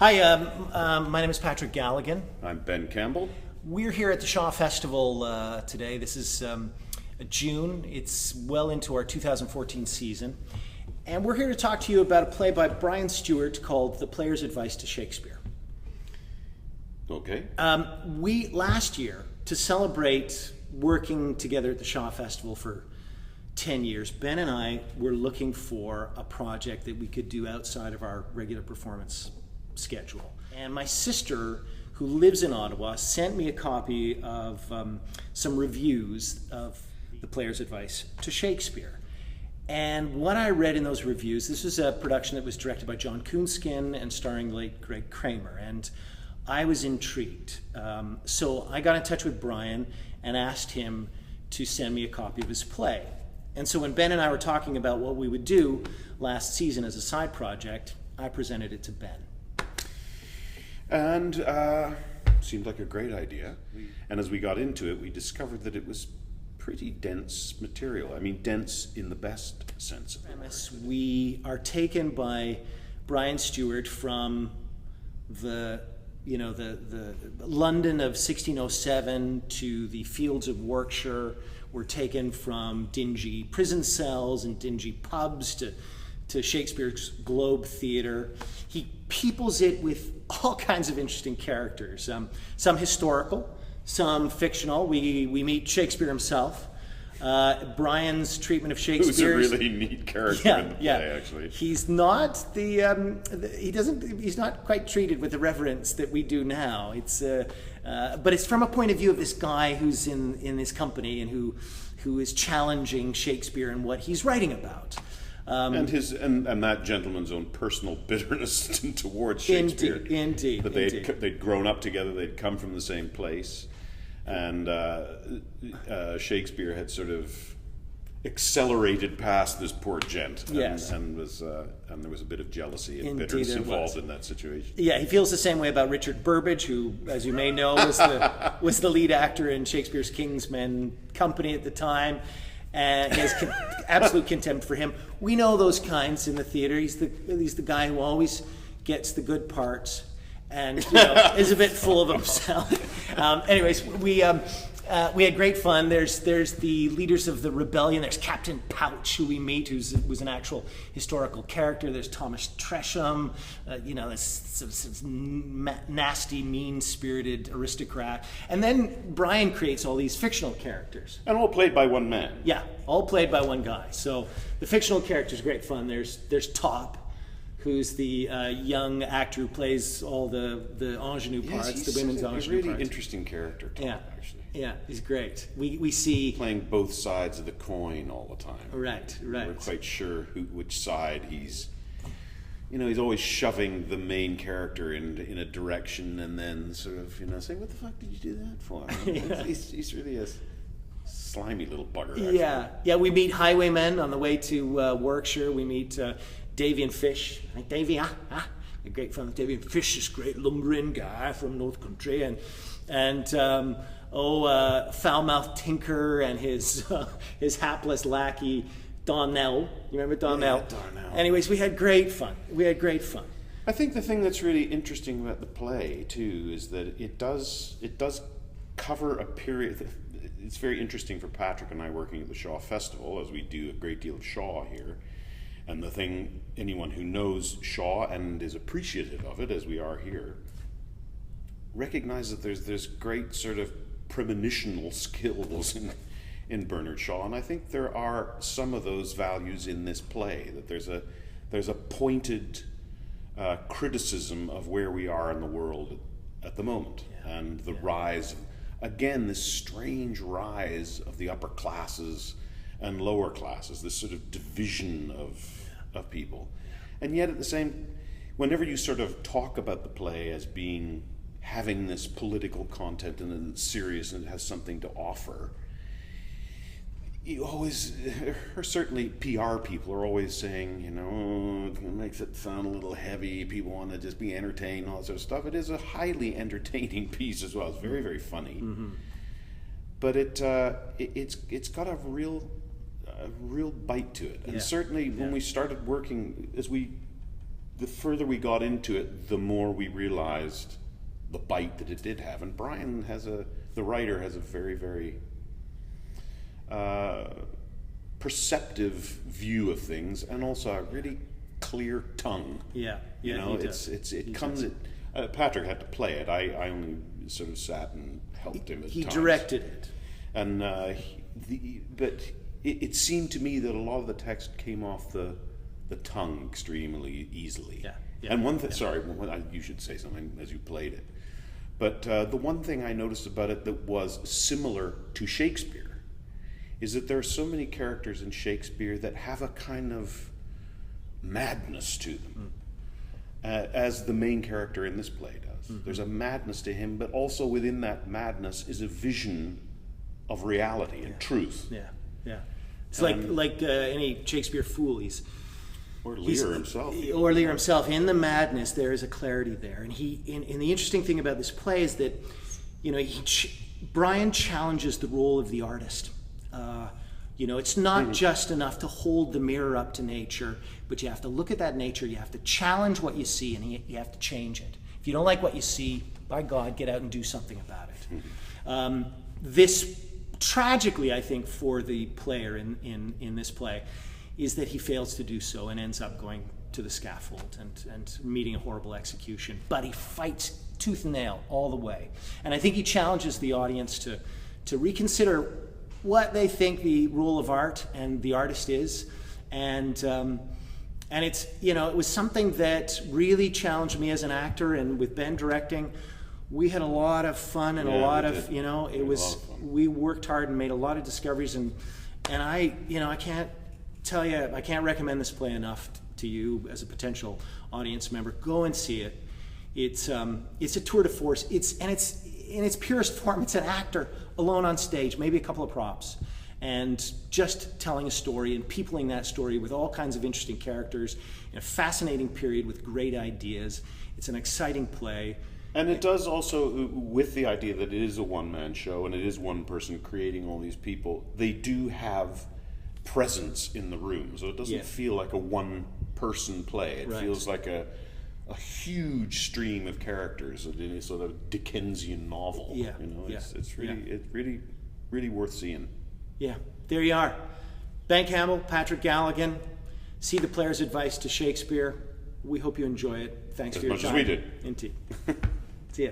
Hi, my name is Patrick Galligan. I'm Ben Campbell. We're here at the Shaw Festival today. This is June. It's well into our 2014 season. And we're here to talk to you about a play by Brian Stewart called The Player's Advice to Shakespeare. Okay. We, last year, to celebrate working together at the Shaw Festival for 10 years, Ben and I were looking for a project that we could do outside of our regular performance schedule. And my sister, who lives in Ottawa, sent me a copy of some reviews of The Player's Advice to Shakespeare. And what I read in those reviews, this was a production that was directed by John Coonskin and starring late Greg Kramer, and I was intrigued. So I got in touch with Brian and asked him to send me a copy of his play. And so when Ben and I were talking about what we would do last season as a side project, I presented it to Ben. And seemed like a great idea. And as we got into it, we discovered that it was pretty dense material. I mean, dense in the best sense of the word. We are taken by Brian Stewart from the London of 1607 to the fields of Warwickshire. We're taken from dingy prison cells and dingy pubs to Shakespeare's Globe Theatre. He peoples it with all kinds of interesting characters, some historical, some fictional. We meet Shakespeare himself. Brian's treatment of Shakespeare. Who's a really neat character in the play, actually. He's not he's not quite treated with the reverence that we do now. But it's from a point of view of this guy who's in his company and who is challenging Shakespeare and what he's writing about. And that gentleman's own personal bitterness towards Shakespeare. Indeed. That they'd grown up together, they'd come from the same place, and Shakespeare had sort of accelerated past this poor gent, and there was a bit of jealousy and bitterness involved in that situation. Yeah, he feels the same way about Richard Burbage, who, as you may know, was the lead actor in Shakespeare's King's Men Company at the time. And he has absolute contempt for him. We know those kinds in the theater. He's the guy who always gets the good parts, and is a bit full of himself. Anyways, we had great fun. There's the leaders of the rebellion. There's Captain Pouch, who we meet, was an actual historical character. There's Thomas Tresham, this nasty, mean-spirited aristocrat. And then Brian creates all these fictional characters. And all played by one man. Yeah, all played by one guy. So the fictional characters are great fun. There's Top, who's the young actor who plays all the ingenue parts, the women's ingenue parts. He's a really interesting character, Top, actually. Yeah, he's great. We see playing both sides of the coin all the time. Right. We're quite sure which side he's. He's always shoving the main character in a direction, and then sort of saying, "What the fuck did you do that for?" He's really a slimy little bugger. Actually. Yeah. We meet highwaymen on the way to Warwickshire. We meet Davy and Fish. Davy, a great fun with Davy and Fish, this great lumbering guy from North Country, and foul-mouthed Tinker and his hapless lackey Donnell. You remember Donnell? Yeah, Donnell. Anyways, we had great fun. I think the thing that's really interesting about the play too is that it does cover a period. It's very interesting for Patrick and I working at the Shaw Festival, as we do a great deal of Shaw here. And the thing, anyone who knows Shaw and is appreciative of it, as we are here, recognize that there's this great sort of premonitional skills in Bernard Shaw, and I think there are some of those values in this play. That there's a pointed criticism of where we are in the world at the moment, and the rise, again, this strange rise of the upper classes and lower classes, this sort of division of people, and yet at the same, whenever you sort of talk about the play as having this political content and it's serious and it has something to offer, you always, or certainly PR people are always saying, it makes it sound a little heavy, people want to just be entertained, all that sort of stuff. It is a highly entertaining piece as well. It's very, very funny. Mm-hmm. But it's got a real bite to it. And certainly when we started working, as we the further we got into it, the more we realized the bite that it did have. And Brian the writer has a very, very perceptive view of things, and also a really clear tongue. Yeah, you know, it comes. Patrick had to play it. I only sort of sat and helped him. He directed it, and but it seemed to me that a lot of the text came off the tongue extremely easily. Yeah. And one thing, sorry, you should say something as you played it. But the one thing I noticed about it that was similar to Shakespeare is that there are so many characters in Shakespeare that have a kind of madness to them, as the main character in this play does. Mm-hmm. There's a madness to him, but also within that madness is a vision of reality and truth. Yeah. It's like any Shakespeare fool. Or Lear himself. Or Lear himself. In the madness, there is a clarity there. And and the interesting thing about this play is that, you know, Brian challenges the role of the artist. You know, it's not just enough to hold the mirror up to nature, but you have to look at that nature, you have to challenge what you see, and you have to change it. If you don't like what you see, by God, get out and do something about it. This, tragically, I think, for the player in this play, is that he fails to do so and ends up going to the scaffold and meeting a horrible execution. But he fights tooth and nail all the way. And I think he challenges the audience to reconsider what they think the role of art and the artist is. And it's, you know, it was something that really challenged me as an actor, and with Ben directing, we had a lot of fun and a lot of, you know, we worked hard and made a lot of discoveries, and I can't tell you, I can't recommend this play enough to you as a potential audience member. Go and see it. It's a tour de force. It's in its purest form. It's an actor alone on stage, maybe a couple of props, and just telling a story and peopling that story with all kinds of interesting characters in a fascinating period with great ideas. It's an exciting play. And it does also, with the idea that it is a one-man show and it is one person creating all these people, they do have presence in the room, so it doesn't feel like a one-person play. It feels like a huge stream of characters in a sort of Dickensian novel. You know, it's really worth seeing. Yeah, there you are. Ben Campbell, Patrick Galligan. See the player's advice to Shakespeare. We hope you enjoy it. Thanks for your time. As much as we did. Indeed. See ya.